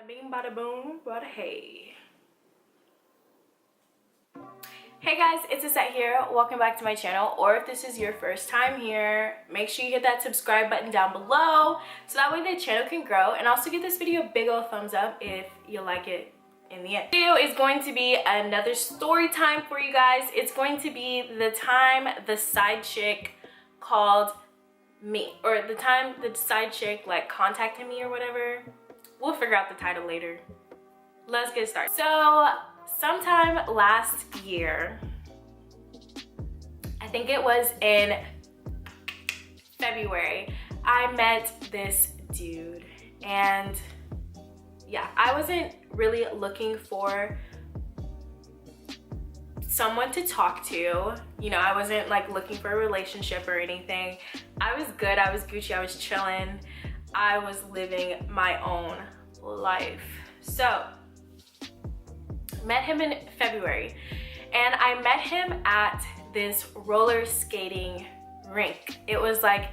Bada bing, bada boom, bada hey. Hey guys, it's Aset here. Welcome back to my channel, or if this is your first time here, make sure you hit that subscribe button down below so that way the channel can grow, and also give this video a big old thumbs up if you like it in the end. This video is going to be another story time for you guys. It's going to be the time the side chick called me, or the time the side chick like contacted me or whatever. We'll figure out the title later. Let's get started. So sometime last year, I think it was in February, I met this dude, and yeah, I wasn't really looking for someone to talk to. You know, I wasn't like looking for a relationship or anything. I was good, I was Gucci, I was chilling. I was living my own life. So, met him in February, and I met him at this roller skating rink. It was like,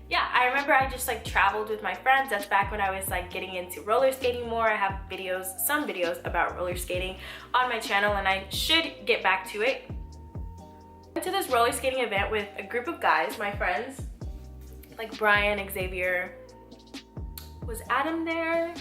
yeah, I remember I just like traveled with my friends. That's back when I was like getting into roller skating more. I have videos, some videos about roller skating on my channel, and I should get back to it. I went to this roller skating event with a group of guys, my friends, like Brian, Xavier. Was Adam there?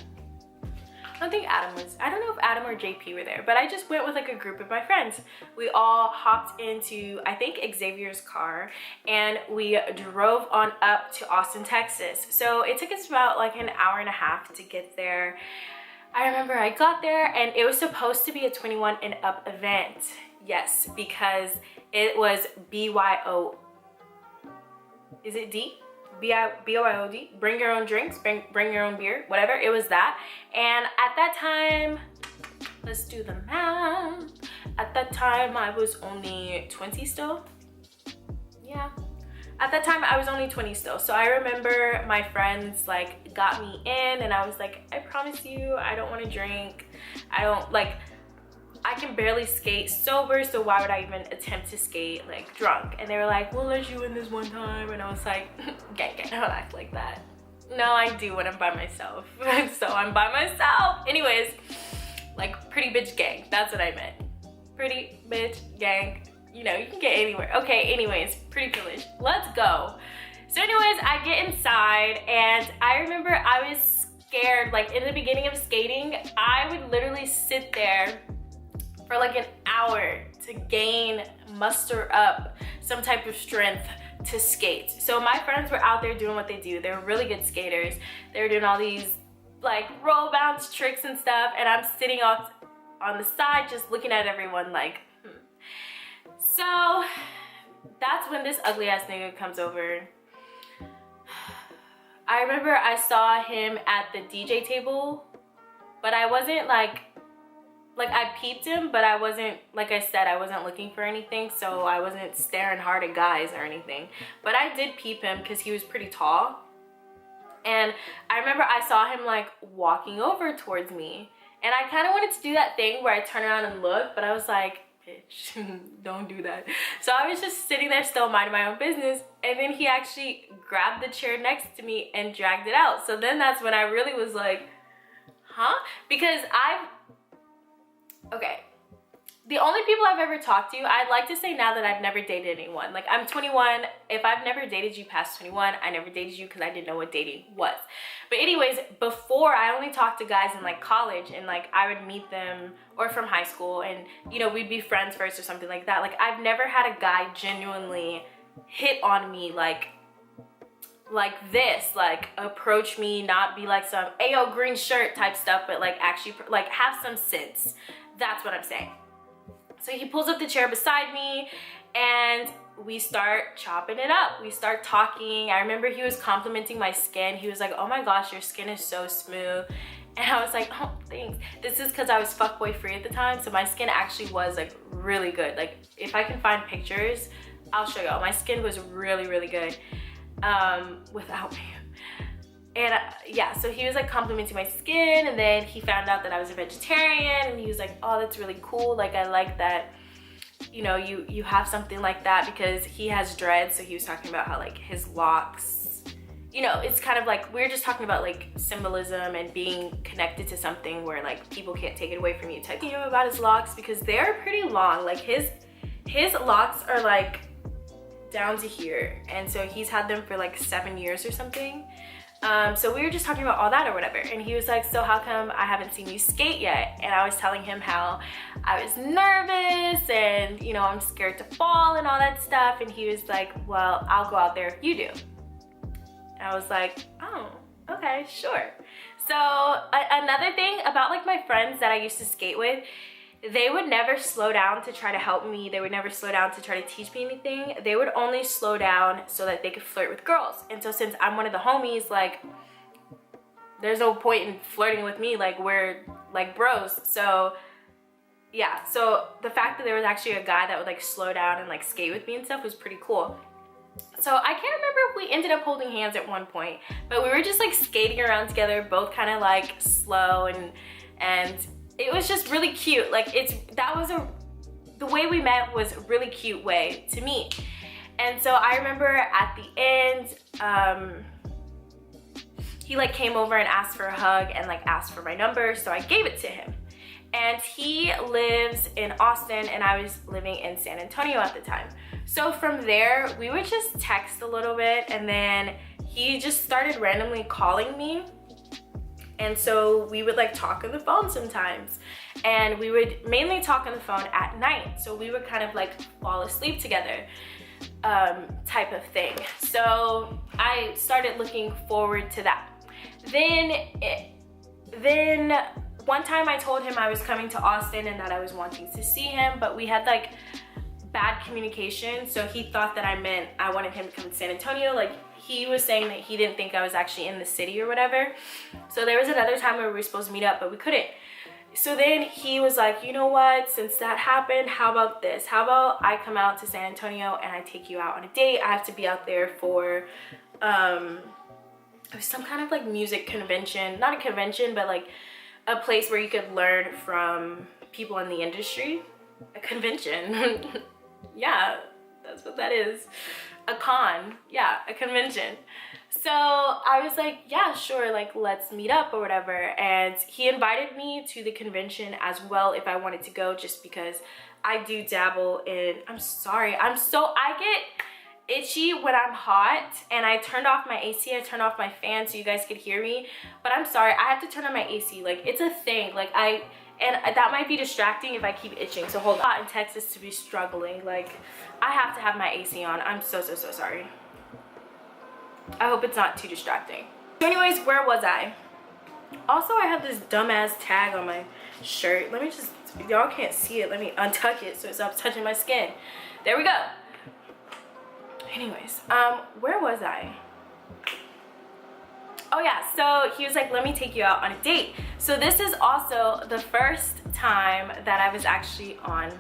I don't think Adam was. I don't know if Adam or JP were there, but I just went with like a group of my friends. We all hopped into, I think, Xavier's car, and we drove on up to Austin, Texas. So it took us about like an hour and a half to get there. I remember I got there and it was supposed to be a 21 and up event. Yes, because it was BYO. Is it D? BYOD, bring your own drinks, bring your own beer, whatever. It was that. And at that time, let's do the math. At that time, I was only 20 still. Yeah. At that time, I was only 20 still. So I remember my friends like got me in, and I was like, I promise you, I don't want to drink. I can barely skate sober, so why would I even attempt to skate like drunk? And they were like, we'll let you in this one time. And I was like, gang, don't act like that. No, I do when I'm by myself. So I'm by myself. Anyways, like pretty bitch gang, that's what I meant. Pretty bitch gang, you know, you can get anywhere. Okay, anyways, pretty privilege. Let's go. So anyways, I get inside, and I remember I was scared. Like in the beginning of skating, I would literally sit there for like an hour to muster up some type of strength to skate. So my friends were out there doing what they do. They're really good skaters. They were doing all these like roll bounce tricks and stuff, and I'm sitting off on the side just looking at everyone like, So that's when this ugly ass nigga comes over. I remember I saw him at the DJ table, but I wasn't like I peeped him, but I wasn't, like I said, I wasn't looking for anything, so I wasn't staring hard at guys or anything. But I did peep him because he was pretty tall. And I remember I saw him like walking over towards me. And I kind of wanted to do that thing where I turn around and look, but I was like, bitch, don't do that. So I was just sitting there still minding my own business. And then he actually grabbed the chair next to me and dragged it out. So then that's when I really was like, huh? Because okay, the only people I've ever talked to, I'd like to say now that I've never dated anyone. Like, I'm 21. If I've never dated you past 21, I never dated you because I didn't know what dating was. But anyways, before, I only talked to guys in like college, and like I would meet them, or from high school, and you know, we'd be friends first or something like that. Like, I've never had a guy genuinely hit on me like this, like approach me, not be like some ayo green shirt type stuff, but like actually like have some sense. That's what I'm saying. So he pulls up the chair beside me, and we start chopping it up. We start talking. I remember he was complimenting my skin. He was like, oh my gosh, your skin is so smooth. And I was like, oh, thanks. This is because I was fuckboy free at the time, so my skin actually was like really good. Like if I can find pictures, I'll show y'all. My skin was really, really good without me. And yeah, so he was like complimenting my skin, and then he found out that I was a vegetarian, and he was like, oh, that's really cool. Like, I like that, you know, you have something like that, because he has dreads. So he was talking about how like his locks you know, it's kind of like, we're just talking about like symbolism and being connected to something where like people can't take it away from you. Talking to him about his locks because they're pretty long. Like his locks are like down to here, and so he's had them for like 7 years or something. So we were just talking about all that or whatever, and he was like, so how come I haven't seen you skate yet? And I was telling him how I was nervous and, you know, I'm scared to fall and all that stuff. And he was like, well, I'll go out there if you do. I was like, oh, okay, sure. So another thing about like my friends that I used to skate with, they would never slow down to try to help me. They would never slow down to try to teach me anything. They would only slow down so that they could flirt with girls. And so since I'm one of the homies, like there's no point in flirting with me, like we're like bros. So yeah, so the fact that there was actually a guy that would like slow down and like skate with me and stuff was pretty cool. So I can't remember if we ended up holding hands at one point, but we were just like skating around together, both kind of like slow, and it was just really cute. Like the way we met was a really cute way to meet. And so I remember at the end, he like came over and asked for a hug and like asked for my number, so I gave it to him. And he lives in Austin and I was living in San Antonio at the time. So from there, we would just text a little bit, and then he just started randomly calling me. And so we would like talk on the phone sometimes, and we would mainly talk on the phone at night. So we would kind of like fall asleep together, type of thing. So I started looking forward to that. Then one time I told him I was coming to Austin and that I was wanting to see him, but we had like bad communication. So he thought that I meant I wanted him to come to San Antonio. Like he was saying that he didn't think I was actually in the city or whatever. So there was another time where we were supposed to meet up, but we couldn't. So then he was like, you know what, since that happened, how about this? How about I come out to San Antonio and I take you out on a date? I have to be out there for some kind of like music convention, not a convention, but like a place where you could learn from people in the industry. A convention. Yeah, that's what that is. A con. Yeah, a convention. So I was like, yeah, sure, like let's meet up or whatever. And he invited me to the convention as well if I wanted to go, just because I do dabble in, I get itchy when I'm hot, and I turned off my AC, I turned off my fan so you guys could hear me. But I'm sorry, I have to turn on my AC. Like it's a thing. Like and that might be distracting if I keep itching. So hold on. In Texas to be struggling. Like I have to have my AC on. I'm so sorry. I hope it's not too distracting. So anyways, where was I? Also, I have this dumbass tag on my shirt. Let me just, y'all can't see it. Let me untuck it so it stops touching my skin. There we go. Anyways, where was I? Oh yeah, so he was like, let me take you out on a date. So this is also the first time that I was actually on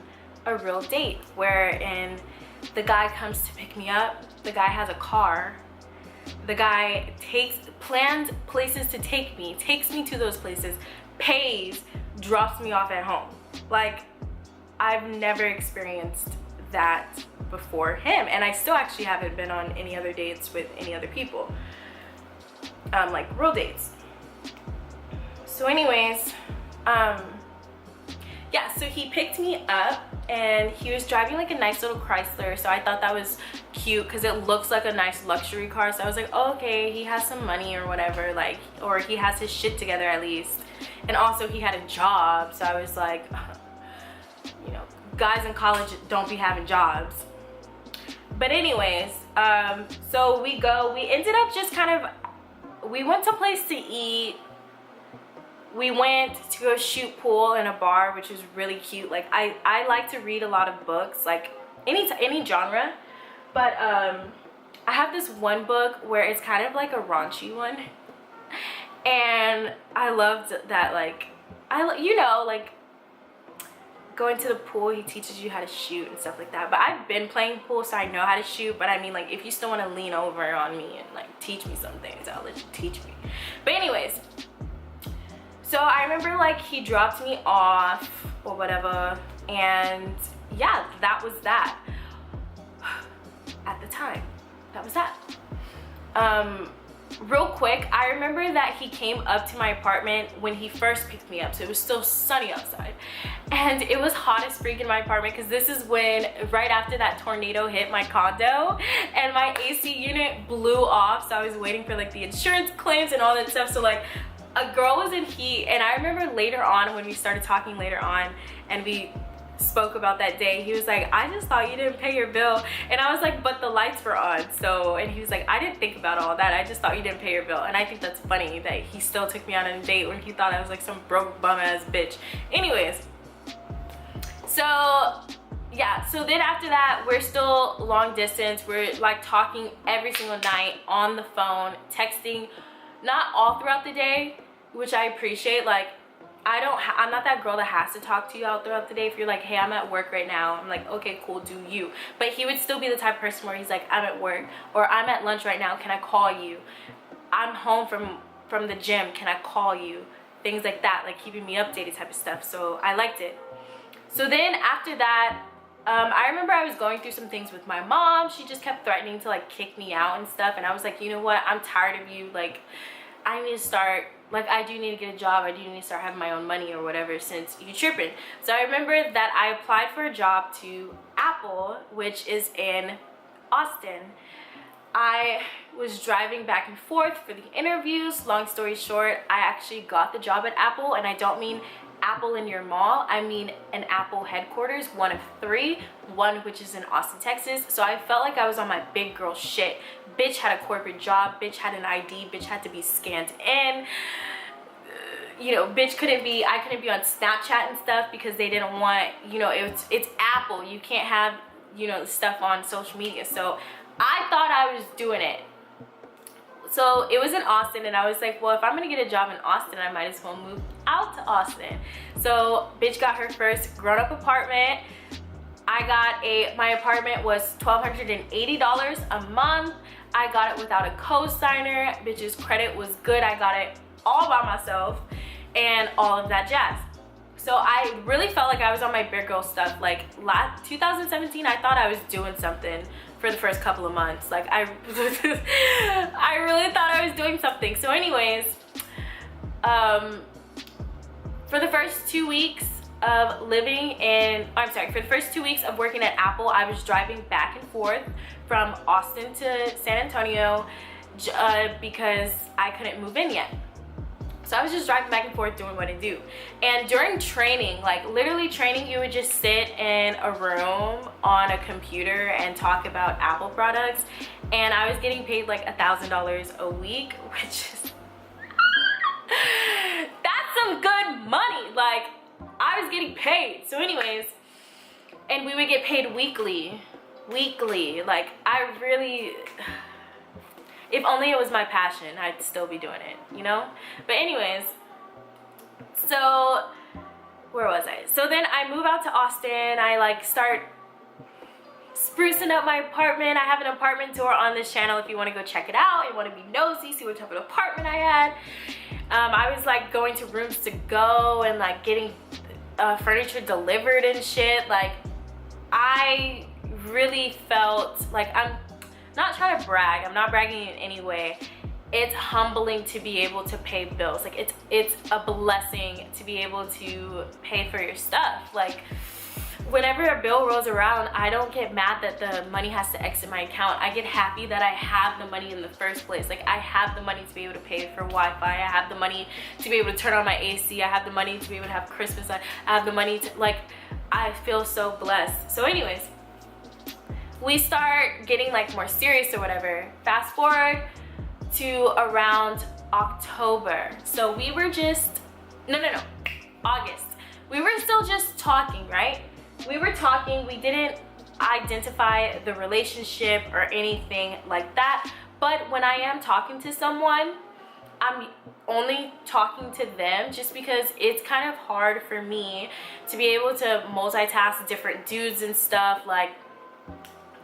a real date, wherein the guy comes to pick me up. The guy has a car. The guy plans places to take me, takes me to those places, pays, drops me off at home. Like, I've never experienced that before him, and I still actually haven't been on any other dates with any other people. Like real dates. So anyways, yeah, so he picked me up and he was driving like a nice little Chrysler, so I thought that was cute because it looks like a nice luxury car. So I was like, oh, okay, he has some money or whatever, like, or he has his shit together at least. And also he had a job, so I was like, you know, guys in college don't be having jobs. But anyways, so we ended up just kind of, we went to a place to eat. We went to go shoot pool in a bar, which was really cute. Like I like to read a lot of books, like any genre, but I have this one book where it's kind of like a raunchy one, and I loved that. Like you know, like going to the pool, he teaches you how to shoot and stuff like that. But I've been playing pool, so I know how to shoot. But I mean, like, if you still want to lean over on me and like teach me some things, I'll let you teach me. But anyways, so I remember like he dropped me off or whatever, and yeah, that was that. At the time, that was that. real quick, I remember that he came up to my apartment when he first picked me up, so it was still sunny outside, and it was hot as freak in my apartment, because this is when, right after that tornado hit my condo, and my AC unit blew off, so I was waiting for like the insurance claims and all that stuff. So like, a girl was in heat, and I remember later on, when we started talking later on, and we spoke about that day, he was like, I just thought you didn't pay your bill. And I was like, but the lights were on. So, and he was like, I didn't think about all that, I just thought you didn't pay your bill. And I think that's funny that he still took me on a date when he thought I was like some broke bum ass bitch. Anyways, so yeah, so then after that, we're still long distance. We're like talking every single night on the phone, texting, not all throughout the day, which I appreciate. Like, I'm not that girl that has to talk to you out throughout the day. If you're like, hey, I'm at work right now, I'm like, okay, cool, do you. But he would still be the type of person where he's like, I'm at work, or I'm at lunch right now, can I call you? I'm home from the gym, can I call you? Things like that, like keeping me updated type of stuff. So I liked it. So then after that, I remember I was going through some things with my mom. She just kept threatening to like kick me out and stuff, and I was like, you know what, I'm tired of you. Like, I need to start, like, I do need to get a job, I do need to start having my own money or whatever, since you tripping. So I remember that I applied for a job to Apple, which is in Austin. I was driving back and forth for the interviews. Long story short, I actually got the job at Apple, and I don't mean Apple in your mall, I mean an Apple headquarters, one of 3, one which is in Austin, Texas. So I felt like I was on my big girl shit. Bitch had a corporate job, bitch had an ID, bitch had to be scanned in. You know, bitch I couldn't be on Snapchat and stuff because they didn't want, you know, it's Apple. You can't have, you know, stuff on social media. So I thought I was doing it. So it was in Austin, and I was like, well, if I'm gonna get a job in Austin, I might as well move out to Austin. So bitch got her first grown-up apartment. My apartment was $1,280 a month. I got it without a co-signer. Bitch's credit was good. I got it all by myself and all of that jazz. So I really felt like I was on my big girl stuff. Like 2017, I thought I was doing something for the first couple of months. Like I really thought I was doing something. So anyways, for the first 2 weeks of for the first 2 weeks of working at Apple, I was driving back and forth from Austin to San Antonio because I couldn't move in yet. So I was just driving back and forth doing what I do. And during training, like literally training, you would just sit in a room on a computer and talk about Apple products. And I was getting paid like $1,000 a week, which is, that's some good money. Like, I was getting paid. So anyways, and we would get paid weekly. Like, I really, if only it was my passion, I'd still be doing it, you know? But anyways, so where was I? So then I move out to Austin. I like start sprucing up my apartment. I have an apartment tour on this channel if you want to go check it out. You want to be nosy, see what type of apartment I had. I was like going to Rooms To Go and like getting furniture delivered and shit. Like, I really felt like, I'm not trying to brag, I'm not bragging in any way. It's humbling to be able to pay bills. Like, it's a blessing to be able to pay for your stuff. Like, whenever a bill rolls around, I don't get mad that the money has to exit my account. I get happy that I have the money in the first place. Like, I have the money to be able to pay for Wi-Fi. I have the money to be able to turn on my AC. I have the money to be able to have Christmas. I have the money to, like, I feel so blessed. So anyways, we start getting like more serious or whatever. Fast forward to around October. So we were just, August. We were still just talking, right? We were talking, we didn't identify the relationship or anything like that. But when I am talking to someone, I'm only talking to them just because it's kind of hard for me to be able to multitask different dudes and stuff. Like,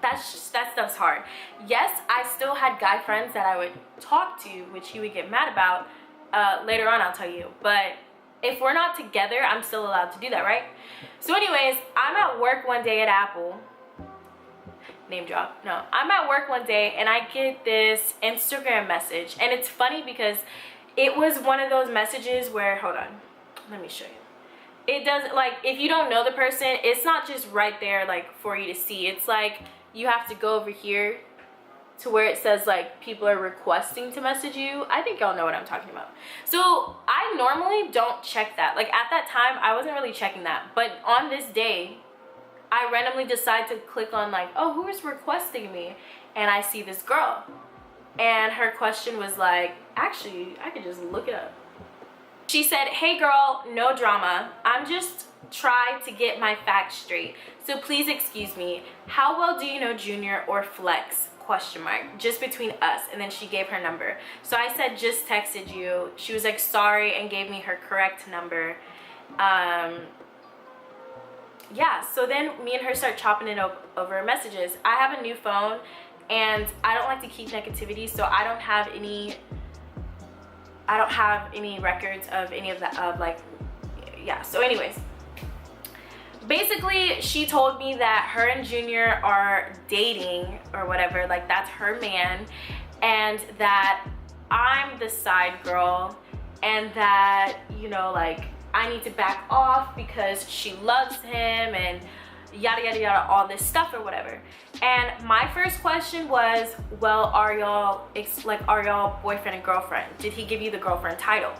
that stuff's hard. Yes, I still had guy friends that I would talk to, which he would get mad about. Later on, I'll tell you. But if we're not together, I'm still allowed to do that, right? So anyways, I'm at work one day at Apple, name drop, no. I'm at work one day and I get this Instagram message, and it's funny because it was one of those messages where, hold on, let me show you. It doesn't, like, if you don't know the person, it's not just right there, like, for you to see. It's like you have to go over here to where it says, like, people are requesting to message you. I think y'all know what I'm talking about. So I normally don't check that. Like, at that time, I wasn't really checking that. But on this day, I randomly decide to click on, like, oh, who is requesting me? And I see this girl. And her question was like, actually, I could just look it up. She said, hey girl, no drama. I'm just trying to get my facts straight. So please excuse me. How well do you know Junior or Flex? Question mark. Just between us. And then she gave her number. So I said, just texted you. She was like, sorry, and gave me her correct number. Yeah, so then me and her start chopping it over messages. I have a new phone and I don't like to keep negativity, so I don't have any records of any of that, of like, yeah. So anyways, basically she told me that her and Junior are dating or whatever, like that's her man, and that I'm the side girl, and that, you know, like I need to back off because she loves him and yada yada yada, all this stuff or whatever. And my first question was, well, are y'all boyfriend and girlfriend? Did he give you the girlfriend title?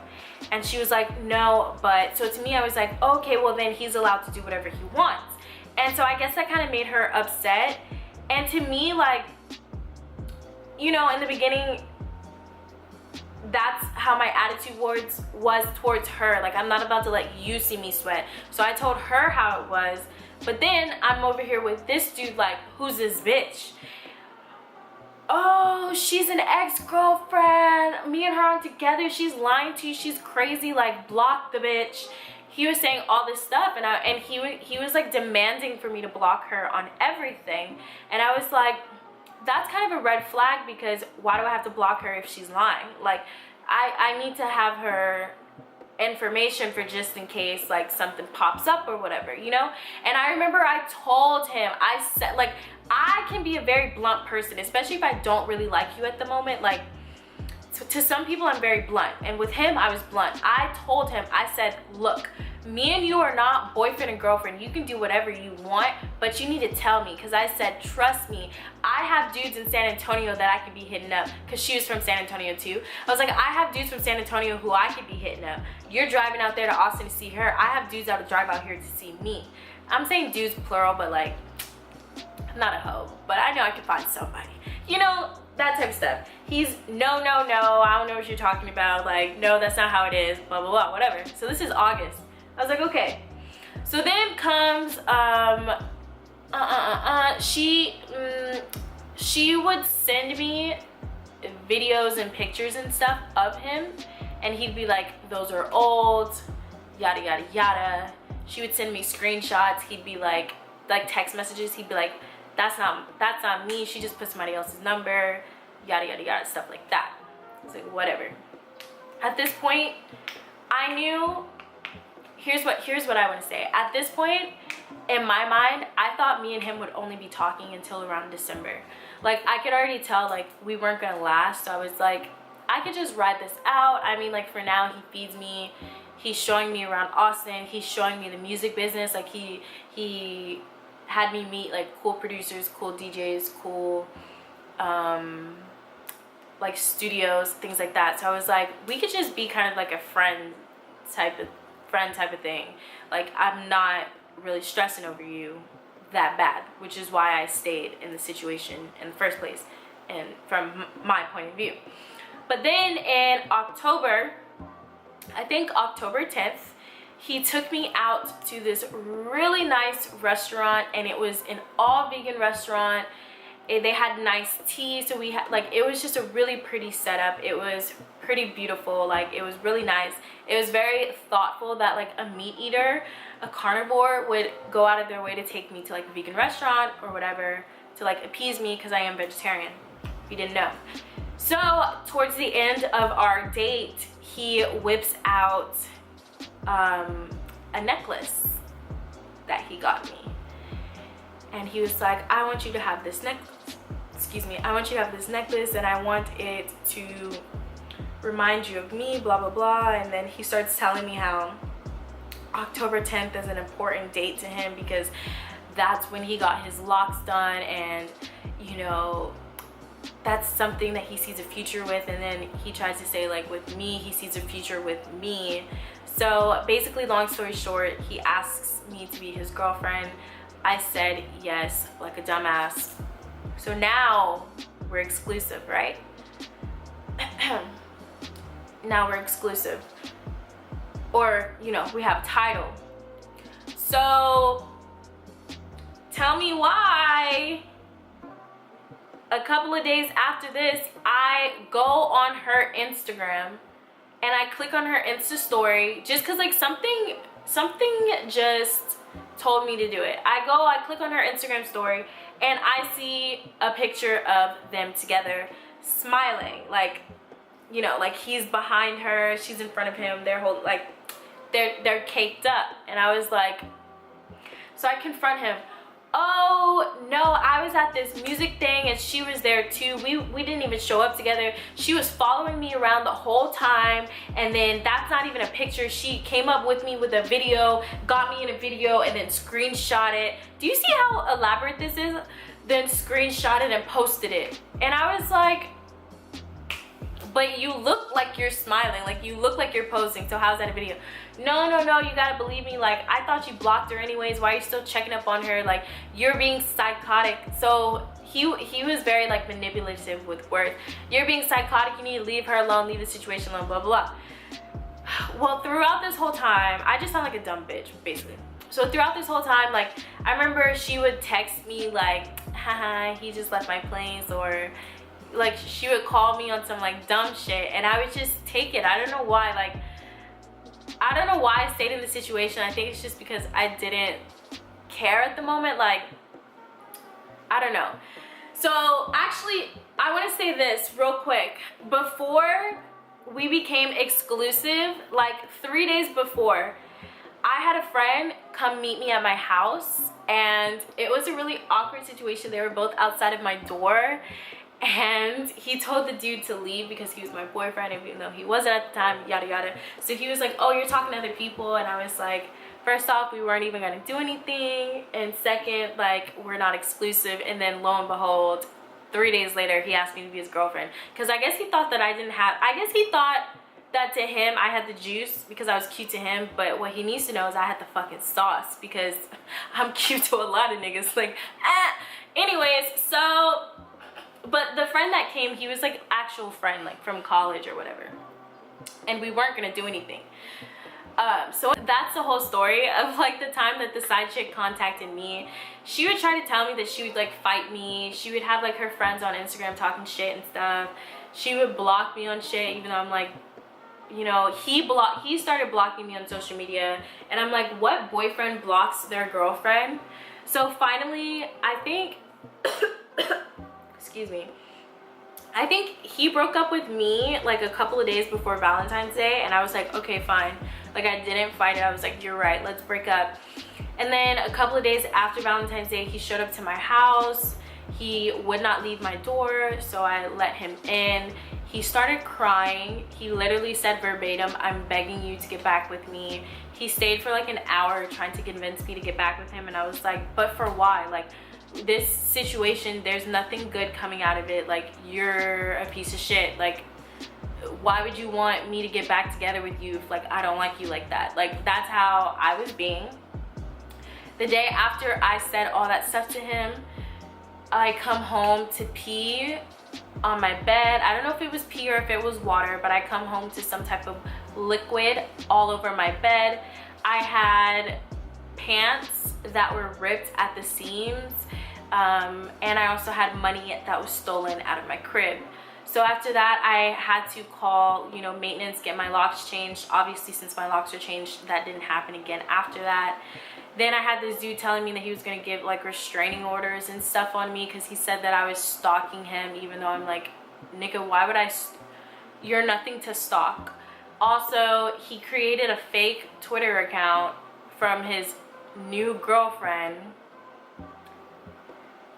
And she was like, no. But so to me, I was like, okay, well then he's allowed to do whatever he wants. And so I guess that kind of made her upset. And to me, like, you know, in the beginning, that's how my attitude was towards her. Like, I'm not about to let you see me sweat. So I told her how it was. But then I'm over here with this dude, like, who's this bitch? Oh, she's an ex-girlfriend. Me and her aren't together. She's lying to you. She's crazy. Like, block the bitch. He was saying all this stuff, and he was like demanding for me to block her on everything. And I was like, that's kind of a red flag, because why do I have to block her if she's lying? Like, I need to have her information for just in case like something pops up or whatever, you know. And I remember I told him, I said, like, I can be a very blunt person, especially if I don't really like you at the moment. Like, to some people I'm very blunt, and with him I was blunt. I told him, I said, look, me and you are not boyfriend and girlfriend. You can do whatever you want, but you need to tell me, because I said, trust me, I have dudes in San Antonio that I could be hitting up, because she was from San Antonio too. I was like, I have dudes from San Antonio who I could be hitting up. You're driving out there to Austin to see her. I have dudes that would drive out here to see me. I'm saying dudes plural, but like, I'm not a hoe, but I know I could find somebody, you know, that type of stuff. He's no, I don't know what you're talking about. Like, no, that's not how it is, blah blah blah, whatever. So this is August. I was like, okay. So then comes she would send me videos and pictures and stuff of him, and he'd be like, those are old, yada yada yada. She would send me screenshots. He'd be like text messages. He'd be like, that's not me. She just put somebody else's number, yada yada yada, stuff like that. I was like, whatever. At this point, I knew. Here's what I want to say. At this point, in my mind, I thought me and him would only be talking until around December. Like, I could already tell, like, we weren't gonna last. So I was like, I could just ride this out. I mean, like, for now, he feeds me. He's showing me around Austin. He's showing me the music business. Like, he had me meet, like, cool producers, cool DJs, cool, like, studios, things like that. So I was like, we could just be kind of like a friend type of thing. Like, I'm not really stressing over you that bad, which is why I stayed in the situation in the first place, and from my point of view. But then in October, I think October 10th, he took me out to this really nice restaurant, and it was an all vegan restaurant. They had nice tea, so we had, like, it was just a really pretty setup. It was pretty beautiful. Like, it was really nice. It was very thoughtful that, like, a meat eater, a carnivore, would go out of their way to take me to, like, a vegan restaurant or whatever to, like, appease me, because I am vegetarian, if you didn't know. So towards the end of our date, he whips out a necklace that he got me. and he was like, I want you to have this necklace. Excuse me. I want you to have this necklace, and I want it to remind you of me, blah, blah, blah. And then he starts telling me how October 10th is an important date to him because that's when he got his locks done, and you know, that's something that he sees a future with. And then he tries to say, like, with me, he sees a future with me. So basically, long story short, he asks me to be his girlfriend. I said yes, like a dumbass. So now we're exclusive, right? Now we're exclusive, or you know, we have title. So tell me why a couple of days after this, I go on her Instagram and I click on her Insta story just cause like something just told me to do it. I click on her Instagram story and I see a picture of them together smiling, like, you know, like he's behind her, she's in front of him, they're caked up. And I was like, so I confront him. Oh no, I was at this music thing and she was there too. We didn't even show up together. She was following me around the whole time, and then that's not even a picture. She came up with me with a video, got me in a video, and then screenshot it. Do you see how elaborate this is? Then screenshot it and posted it. And I was like, but you look like you're smiling, like you look like you're posing, so how's that a video? No, you gotta believe me, like I thought you blocked her anyways, why are you still checking up on her? Like, you're being psychotic. So he was very like manipulative with words. You're being psychotic, you need to leave her alone, leave the situation alone, blah, blah. Well, throughout this whole time, I just sound like a dumb bitch, basically. So throughout this whole time, like, I remember she would text me like, haha, he just left my place, or like she would call me on some like dumb shit, and I would just take it. I don't know why, like, I don't know why I stayed in the situation. I think it's just because I didn't care at the moment, like, I don't know. So actually, I want to say this real quick. Before we became exclusive, like 3 days before, I had a friend come meet me at my house, and it was a really awkward situation. They were both outside of my door, and he told the dude to leave because he was my boyfriend, even though he wasn't at the time, yada yada. So he was like, oh, you're talking to other people. And I was like, first off, we weren't even gonna do anything, and second, like, we're not exclusive. And then lo and behold, 3 days later, he asked me to be his girlfriend, because I guess he thought that I guess he thought that to him I had the juice because I was cute to him. But what he needs to know is I had the fucking sauce, because I'm cute to a lot of niggas, like, anyways. So, but the friend that came, he was like actual friend, like from college or whatever, and we weren't gonna do anything. So that's the whole story of like the time that the side chick contacted me. She would try to tell me that she would like fight me. She would have like her friends on Instagram talking shit and stuff. She would block me on shit, even though I'm like, you know, he started blocking me on social media, and I'm like, what boyfriend blocks their girlfriend? So finally, I think excuse me, I think he broke up with me like a couple of days before Valentine's Day, and I was like, okay, fine. Like, I didn't fight it. I was like, you're right, let's break up. And then a couple of days after Valentine's Day, he showed up to my house. He would not leave my door, so I let him in. He started crying. He literally said verbatim, I'm begging you to get back with me. He stayed for like an hour trying to convince me to get back with him, and I was like, but for why? Like, this situation, there's nothing good coming out of it. Like, you're a piece of shit. Like, why would you want me to get back together with you if like I don't like you like that? Like, that's how I was being. The day after I said all that stuff to him, I come home to pee on my bed. I don't know if it was pee or if it was water, but I come home to some type of liquid all over my bed. I had pants that were ripped at the seams, and I also had money that was stolen out of my crib. So after that, I had to call, you know, maintenance, get my locks changed. Obviously, since my locks are changed, that didn't happen again after that. Then I had this dude telling me that he was gonna give like restraining orders and stuff on me because he said that I was stalking him, even though I'm like, nigga, why would I? You're nothing to stalk. Also, he created a fake Twitter account from his new girlfriend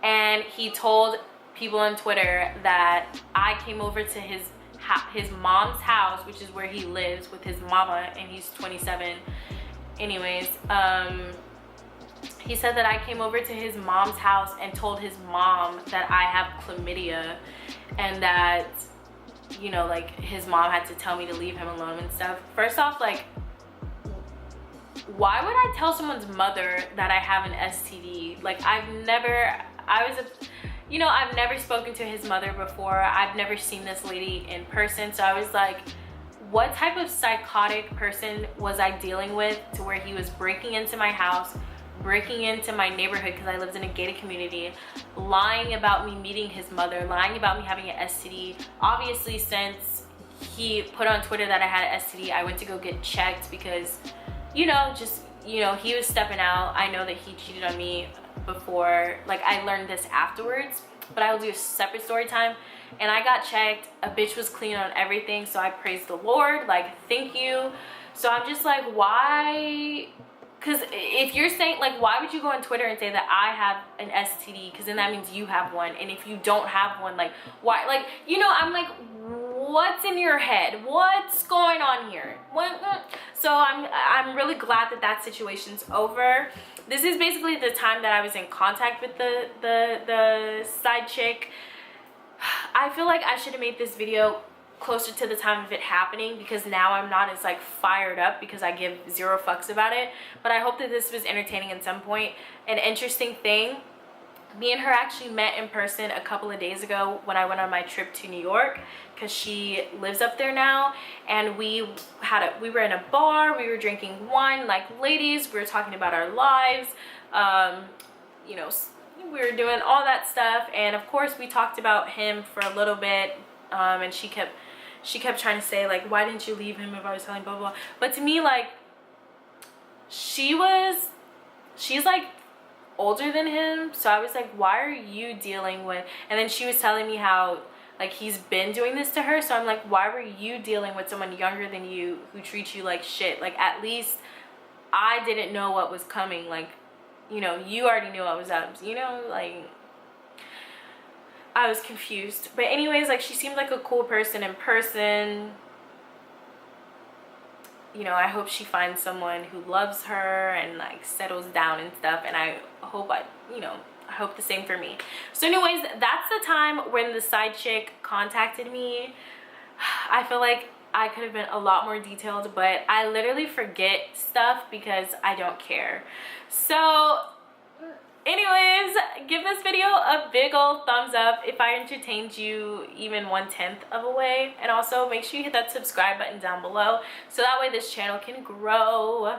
and he told people on Twitter that I came over to his mom's house, which is where he lives with his mama, and he's 27. Anyways, he said that I came over to his mom's house and told his mom that I have chlamydia, and that, you know, like, his mom had to tell me to leave him alone and stuff. First off, like, why would I tell someone's mother that I have an STD? Like, I've never spoken to his mother before. I've never seen this lady in person. So I was like, what type of psychotic person was I dealing with to where he was breaking into my house, breaking into my neighborhood because I lived in a gated community, lying about me meeting his mother, lying about me having an STD. Obviously, since he put on Twitter that I had an STD, I went to go get checked because, you know, just, you know, he was stepping out. I know that he cheated on me before. Like, I learned this afterwards, but I will do a separate story time. And I got checked. A bitch was clean on everything, so I praised the Lord. Like, thank you. So I'm just like, why? Because if you're saying, like, why would you go on Twitter and say that I have an STD? Because then that means you have one. And if you don't have one, like, why? Like, you know, I'm like, what's in your head? What's going on here? So I'm really glad that that situation's over. This is basically the time that I was in contact with the side chick. I feel like I should have made this video closer to the time of it happening, because now I'm not as like fired up because I give zero fucks about it. But I hope that this was entertaining at some point. An interesting thing, me and her actually met in person a couple of days ago when I went on my trip to New York, because she lives up there now, and we were in a bar, we were drinking wine like ladies, we were talking about our lives, you know, we were doing all that stuff, and of course we talked about him for a little bit, and she kept trying to say, like, why didn't you leave him if I was telling blah blah blah. But to me, like, she's like older than him, so I was like, why are you dealing with, and then she was telling me how, like, he's been doing this to her, so I'm like, why were you dealing with someone younger than you who treats you like shit? Like, at least I didn't know what was coming. Like, you know, you already knew I was up, you know, like, I was confused. But anyways, like, she seemed like a cool person in person. You know, I hope she finds someone who loves her and, like, settles down and stuff, and I hope I hope the same for me. So anyways, that's the time when the side chick contacted me. I feel like I could have been a lot more detailed, but I literally forget stuff because I don't care. So anyways, give this video a big old thumbs up if I entertained you even 1/10 of a way, and also make sure you hit that subscribe button down below so that way this channel can grow.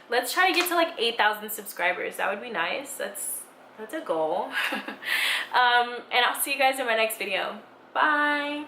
Let's try to get to like 8,000 subscribers. That would be nice. That's a goal. And I'll see you guys in my next video. Bye.